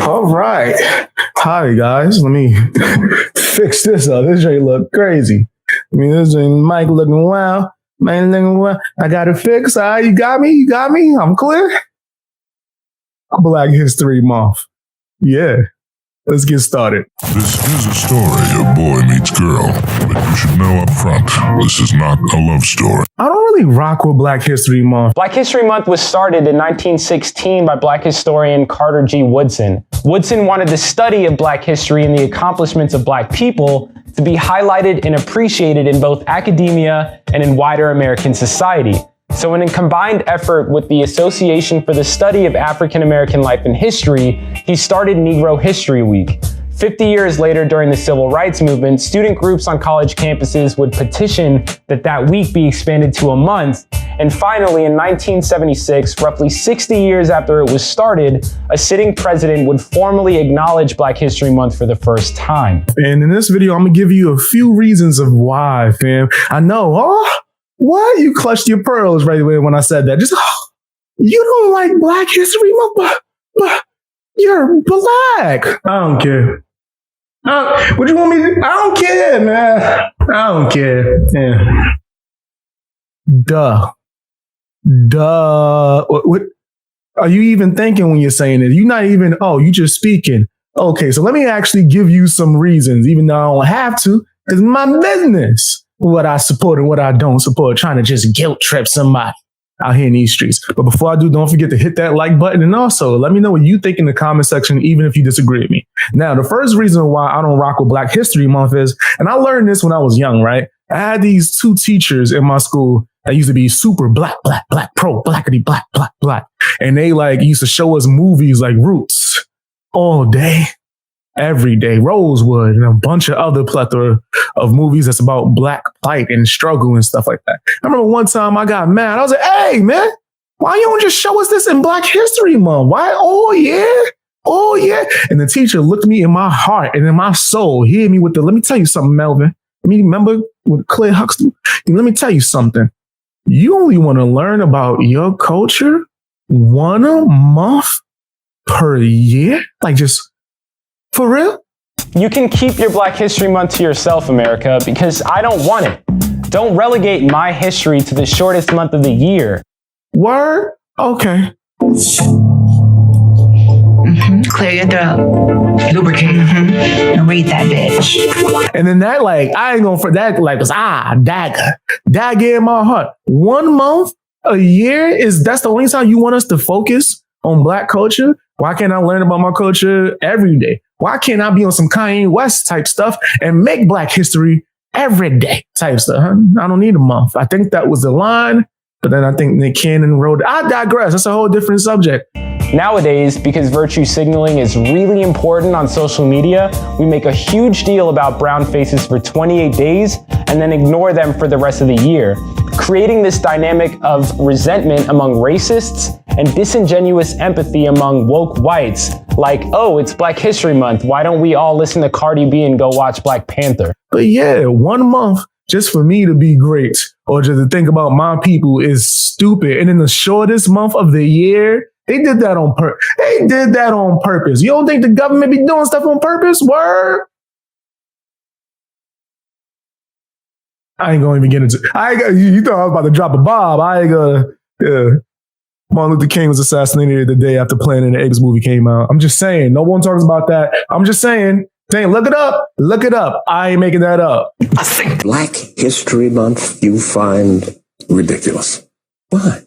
All right. Hi, guys. Let me fix this up. This Jay look crazy. I mean, this Mike looking wild. Man looking wild. I got it fixed. All right, you got me? You got me? I'm clear? Black History Month. Yeah. Let's get started. This is a story of boy meets girl, but you should know up front, this is not a love story. I don't really rock with Black History Month. Black History Month was started in 1916 by Black historian Carter G. Woodson. Woodson wanted the study of Black history and the accomplishments of Black people to be highlighted and appreciated in both academia and in wider American society. So in a combined effort with the Association for the Study of African American Life and History, he started Negro History Week. 50 years later, during the Civil Rights Movement, student groups on college campuses would petition that week be expanded to a month. And finally, in 1976, roughly 60 years after it was started, a sitting president would formally acknowledge Black History Month for the first time. And in this video, I'm gonna give you a few reasons of why, fam. I know, what? You clutched your pearls right away when I said that. Just, you don't like Black History Month, but you're black. I don't care. What you want me to do? I don't care, man. I don't care. Yeah. Duh. What are you even thinking when you're saying it? You're not even, you just speaking. Okay, so let me actually give you some reasons, even though I don't have to. It's my business what I support and what I don't support, trying to just guilt trip somebody out here in these streets. But before I do, don't forget to hit that like button. And also let me know what you think in the comment section, even if you disagree with me. Now, the first reason why I don't rock with Black History Month is, and I learned this when I was young, right? I had these two teachers in my school that used to be super black, pro, blackity, black. And they used to show us movies like Roots all day, every day, Rosewood, and a bunch of other plethora of movies that's about Black plight and struggle and stuff like that. I remember one time I got mad. I was like, hey, man, why you don't just show us this in Black History Month? Why? Oh, yeah. And the teacher looked me in my heart and in my soul, hit me with let me tell you something, Melvin. Remember with Claire Huxtable? Let me tell you something. You only want to learn about your culture one a month per year? Just for real? You can keep your Black History Month to yourself, America, because I don't want it. Don't relegate my history to the shortest month of the year. Word? Okay. Clear your throat. Lubricate. And read that bitch. And then that, I ain't gonna for that, was dagger in my heart. 1 month a year that's the only time you want us to focus on Black culture? Why can't I learn about my culture every day? Why can't I be on some Kanye West type stuff and make Black history every day type stuff? Huh? I don't need a month. I think that was the line, but then I think Nick Cannon wrote, I digress. That's a whole different subject. Nowadays, because virtue signaling is really important on social media, we make a huge deal about brown faces for 28 days and then ignore them for the rest of the year, creating this dynamic of resentment among racists and disingenuous empathy among woke whites, it's Black History Month. Why don't we all listen to Cardi B and go watch Black Panther? But yeah, 1 month just for me to be great or just to think about my people is stupid. And in the shortest month of the year, they did that on purpose. You don't think the government be doing stuff on purpose? Word? I ain't gonna even get into it. You thought I was about to drop a bomb. I ain't gonna. Yeah. Martin Luther King was assassinated the day after Planet of the Apes movie came out. I'm just saying. No one talks about that. I'm just saying. Look it up. Look it up. I ain't making that up. I think Black History Month you find ridiculous. Why?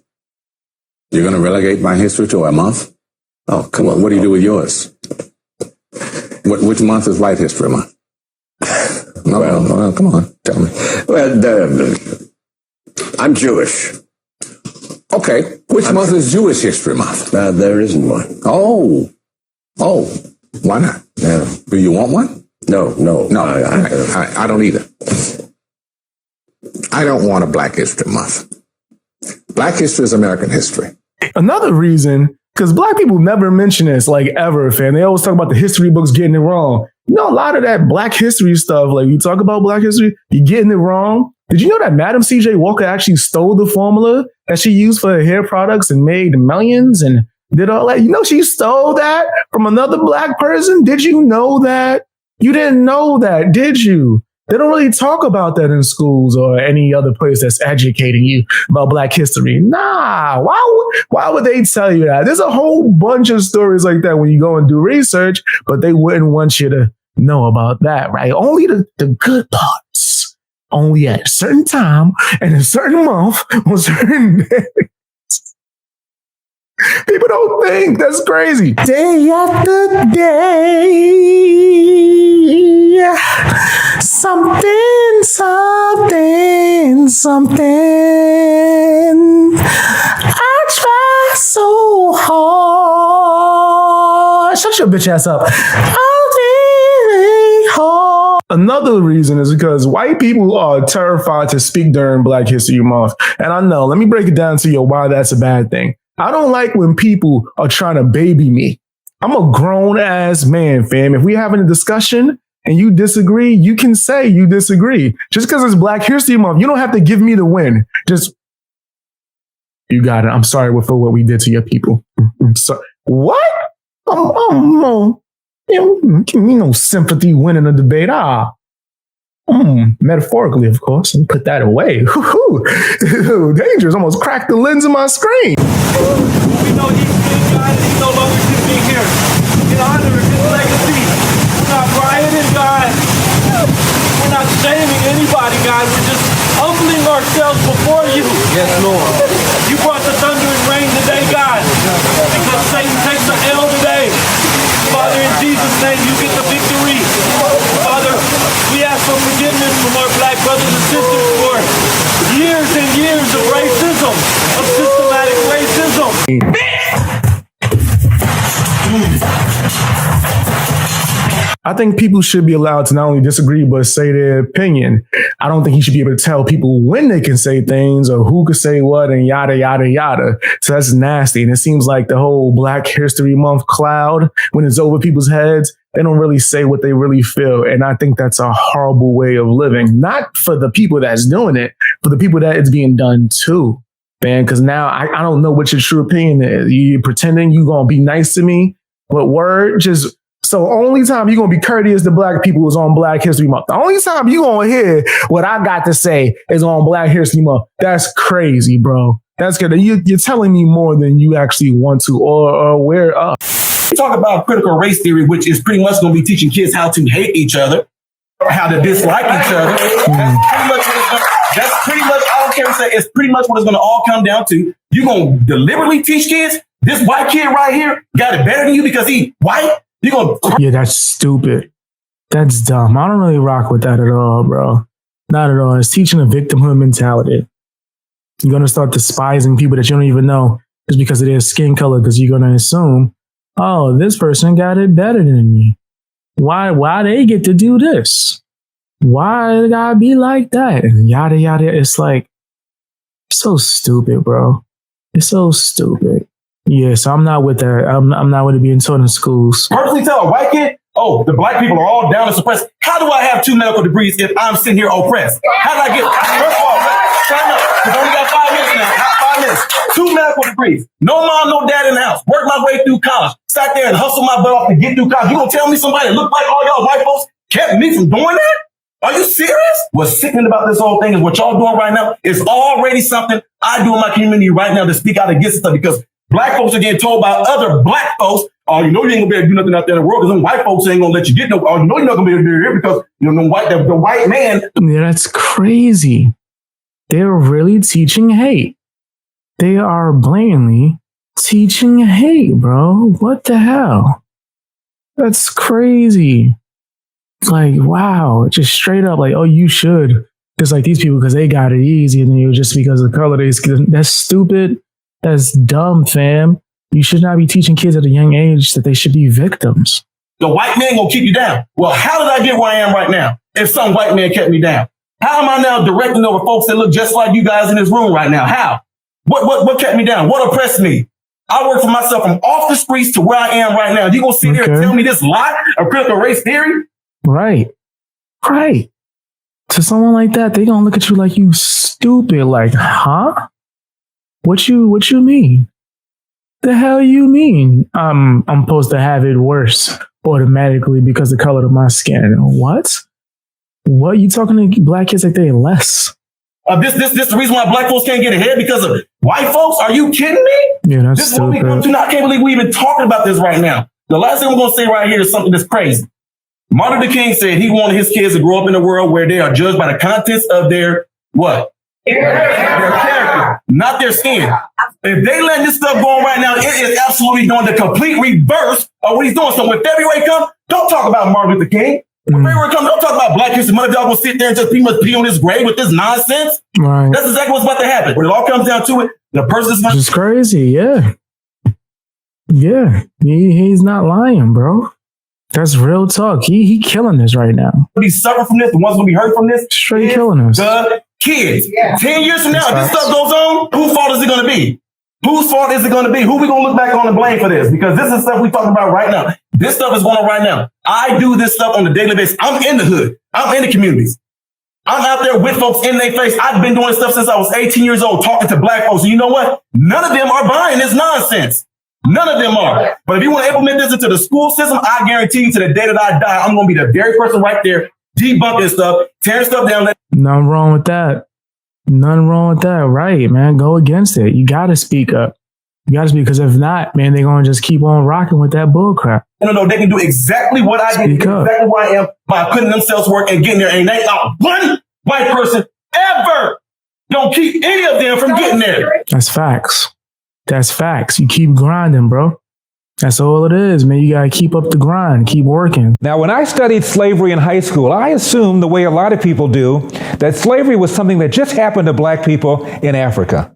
You're going to relegate my history to a month? Oh, come on. What do you do with yours? Which month is White History Month? Well, come on. Tell me. Well, I'm Jewish. Okay. Which month is Jewish History Month? There isn't one. Oh. Why not? Yeah. Do you want one? No. I don't either. I don't want a Black History Month. Black history is American history. Another reason, because Black people never mention this ever, fam. They always talk about the history books getting it wrong. A lot of that Black history stuff, you talk about Black history, you're getting it wrong. Did you know that Madam C.J. Walker actually stole the formula that she used for her hair products and made millions and did all that. You know, she stole that from another black person. Did you know that? You didn't know that, did you? They don't really talk about that in schools or any other place that's educating you about Black history. Nah, why would they tell you that? There's a whole bunch of stories like that when you go and do research, but they wouldn't want you to know about that, right? Only the good parts. Only at a certain time and a certain month on certain days. People don't think. That's crazy. Day after day, something, something, something. I try so hard. Shut your bitch ass up. I'm really hard. Another reason is because white people are terrified to speak during Black History Month. And I know, let me break it down to you why that's a bad thing. I don't like when people are trying to baby me. I'm a grown ass man, fam. If we're having a discussion and you disagree, you can say you disagree. Just because it's Black History Month, you don't have to give me the win. Just, you got it. I'm sorry for what we did to your people. I'm sorry. What? Give me no sympathy winning a debate. Metaphorically, of course. Let me put that away. Dangerous. Almost cracked the lens of my screen. We know he's been God and he no longer should be here. In honor of his legacy, we're not rioting, God. We're not shaming anybody, God. We're just humbling ourselves before you. Yes, Lord. You brought the thunder and rain today, God. Because Satan takes the L today. Father, in Jesus' name, you get the victory. Father, we ask for forgiveness from our Black brothers and sisters for years and years of racism, of systematic racism. I think people should be allowed to not only disagree, but say their opinion. I don't think you should be able to tell people when they can say things or who could say what and yada, yada, yada. So that's nasty. And it seems like the whole Black History Month cloud, when it's over people's heads, they don't really say what they really feel. And I think that's a horrible way of living, not for the people that's doing it, for the people that it's being done to. Man, because now I don't know what your true opinion is. You pretending you going to be nice to me, but word just... So only time you're going to be courteous to Black people is on Black History Month. The only time you're going to hear what I got to say is on Black History Month. That's crazy, bro. That's good. You're telling me more than you actually want to or aware of. We talk about critical race theory, which is pretty much going to be teaching kids how to hate each other, how to dislike each other. That's pretty much, I don't care what you say, it's pretty much what it's going to all come down to. You're going to deliberately teach kids, this white kid right here got it better than you because he white? Yeah, that's stupid. That's dumb. I don't really rock with that at all, bro. Not at all. It's teaching a victimhood mentality. You're going to start despising people that you don't even know just because of their skin color, because you're going to assume, oh, this person got it better than me. Why they get to do this? Why it gotta be like that? And yada, yada. It's like, so stupid, bro. It's so stupid. Yeah, so I'm not with that. I'm not with it being taught in schools. Personally tell a white kid, oh, the Black people are all down and suppressed. How do I have 2 medical degrees if I'm sitting here oppressed? How did I get, first of all, sign up, because I only got 5 minutes now. 5 minutes. 2 medical degrees. No mom, no dad in the house. Work my way through college. Sat there and hustle my butt off to get through college. You gonna tell me somebody that looked like all y'all white folks kept me from doing that? Are you serious? What's sickening about this whole thing is what y'all doing right now is already something I do in my community right now to speak out against stuff, because Black folks are getting told by other Black folks, oh, you know you ain't gonna be able to do nothing out there in the world because them white folks ain't gonna let you get no, oh, you know you're not gonna be able to do it here because, you know, the white man. Yeah, that's crazy. They're really teaching hate. They are blatantly teaching hate, bro. What the hell? That's crazy. Like, wow, just straight up like, oh, you should. Just like these people because they got it easy and you just because of the color they skin. That's stupid. That's dumb, fam. You should not be teaching kids at a young age that they should be victims. The white man gonna keep you down. Well, how did I get where I am right now if some white man kept me down? How am I now directing over folks that look just like you guys in this room right now? How? What kept me down? What oppressed me? I work for myself from off the streets to where I am right now. You gonna sit there and tell me this lie of critical race theory? Right. Right. To someone like that, they gonna look at you like you stupid. Like, huh? What you mean? The hell you mean? I'm supposed to have it worse automatically because of the color of my skin. What? What you talking to black kids like they less? This the reason why black folks can't get ahead because of white folks? Are you kidding me? Yeah, that's this is what we come to now. I can't believe we even talking about this right now. The last thing I'm going to say right here is something that's crazy. Martin Luther King said he wanted his kids to grow up in a world where they are judged by the contents of their what? Their character, not their skin. If they let this stuff go on right now, it is absolutely doing the complete reverse of what he's doing. So when February comes, don't talk about Martin Luther King. When February comes, don't talk about Black History Month. Y'all gonna sit there and just pee on his grave with this nonsense. Right. That's exactly what's about to happen. When it all comes down to it, the person is just crazy. Yeah. Yeah. He's not lying, bro. That's real talk. He killing this right now. Be suffering from this. The ones gonna be hurt from this. Straight killing us. The kids. Yeah. 10 years from now, if this stuff goes on, whose fault is it gonna be? Whose fault is it going to be? Who we going to look back on and blame for this? Because this is stuff we talking about right now. This stuff is going on right now. I do this stuff on a daily basis. I'm in the hood. I'm in the communities. I'm out there with folks in their face. I've been doing stuff since I was 18 years old, talking to black folks. And you know what? None of them are buying this nonsense. None of them are. But if you want to implement this into the school system, I guarantee you to the day that I die, I'm going to be the very person right there debunking stuff, tearing stuff down. Nothing wrong with that. Nothing wrong with that. Right, man. Go against it. You got to speak up. You got to speak, because if not, man, they're going to just keep on rocking with that bull crap. No, they can do exactly what I did, exactly who I am, by putting themselves work and getting there. And ain't not one white person ever don't keep any of them from getting there. That's facts. That's facts. You keep grinding, bro. That's all it is, man. You got to keep up the grind, keep working. Now, when I studied slavery in high school, I assumed, the way a lot of people do, that slavery was something that just happened to black people in Africa.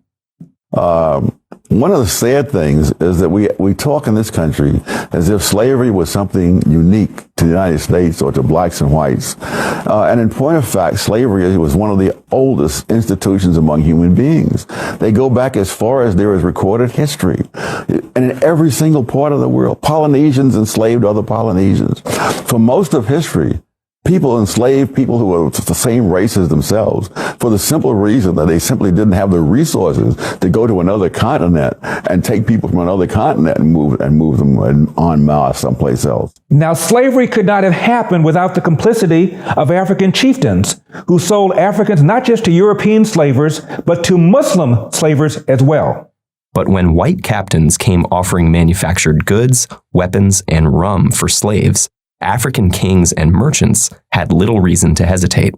One of the sad things is that we talk in this country as if slavery was something unique to the United States or to blacks and whites. And in point of fact, slavery was one of the oldest institutions among human beings. They go back as far as there is recorded history. And in every single part of the world, Polynesians enslaved other Polynesians. For most of history, people enslaved people who were the same race as themselves for the simple reason that they simply didn't have the resources to go to another continent and take people from another continent and move them en masse someplace else. Now, slavery could not have happened without the complicity of African chieftains who sold Africans not just to European slavers, but to Muslim slavers as well. But when white captains came offering manufactured goods, weapons, and rum for slaves, African kings and merchants had little reason to hesitate.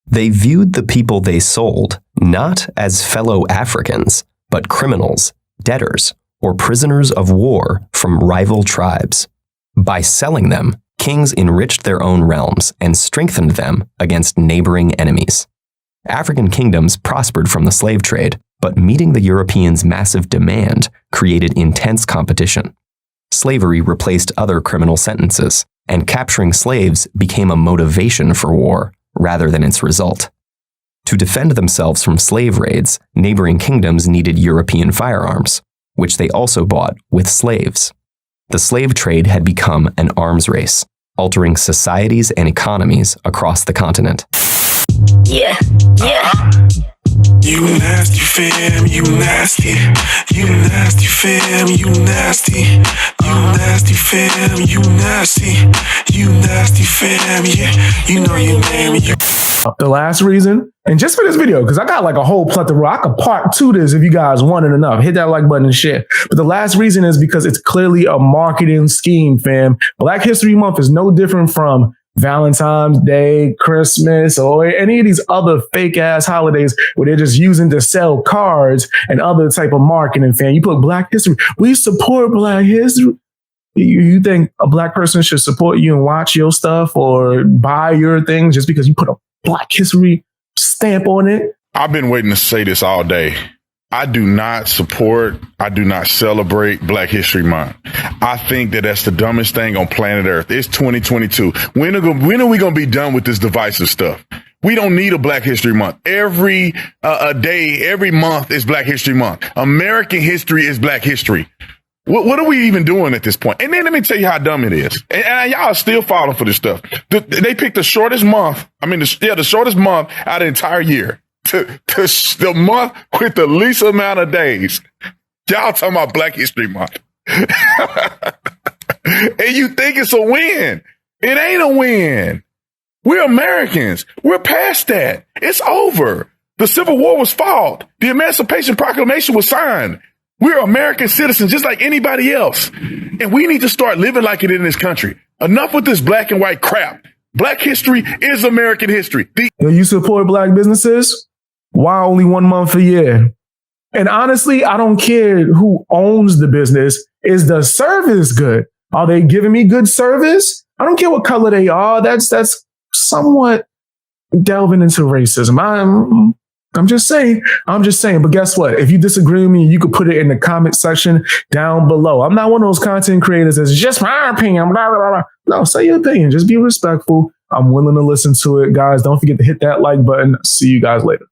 They viewed the people they sold not as fellow Africans, but criminals, debtors, or prisoners of war from rival tribes. By selling them, kings enriched their own realms and strengthened them against neighboring enemies. African kingdoms prospered from the slave trade, but meeting the Europeans' massive demand created intense competition. Slavery replaced other criminal sentences, and capturing slaves became a motivation for war rather than its result. To defend themselves from slave raids, neighboring kingdoms needed European firearms, which they also bought with slaves. The slave trade had become an arms race, altering societies and economies across the continent. Yeah. You nasty fam, you nasty. You nasty fam, you nasty. You nasty fam, you nasty. You nasty fam, yeah. You know your name. The last reason, and just for this video, because I got like a whole plethora, I could part two this if you guys want it enough. Hit that like button and share. But the last reason is because it's clearly a marketing scheme, fam. Black History Month is no different from Valentine's Day, Christmas, or any of these other fake ass holidays where they're just using to sell cards and other type of marketing, fam. You put Black History, we support Black History. You think a black person should support you and watch your stuff or buy your things just because you put a Black History stamp on it? I've been waiting to say this all day. I do not support, I do not celebrate Black History Month. I think that that's the dumbest thing on planet Earth. It's 2022. When are we going to be done with this divisive stuff? We don't need a Black History Month. Every day, every month is Black History Month. American history is Black history. What are we even doing at this point? And then let me tell you how dumb it is. And y'all are still falling for this stuff. They picked the shortest month. The shortest month out of the entire year. The month with the least amount of days. Y'all talking about Black History Month. And you think it's a win. It ain't a win. We're Americans. We're past that. It's over. The Civil War was fought. The Emancipation Proclamation was signed. We're American citizens just like anybody else. And we need to start living like it in this country. Enough with this black and white crap. Black history is American history. You support black businesses? Why only 1 month a year? And honestly, I don't care who owns the business. Is the service good? Are they giving me good service? I don't care what color they are. That's somewhat delving into racism. I'm just saying. But guess what? If you disagree with me, you could put it in the comment section down below. I'm not one of those content creators that's just my opinion. Blah, blah, blah. No, say your opinion. Just be respectful. I'm willing to listen to it. Guys, don't forget to hit that like button. See you guys later.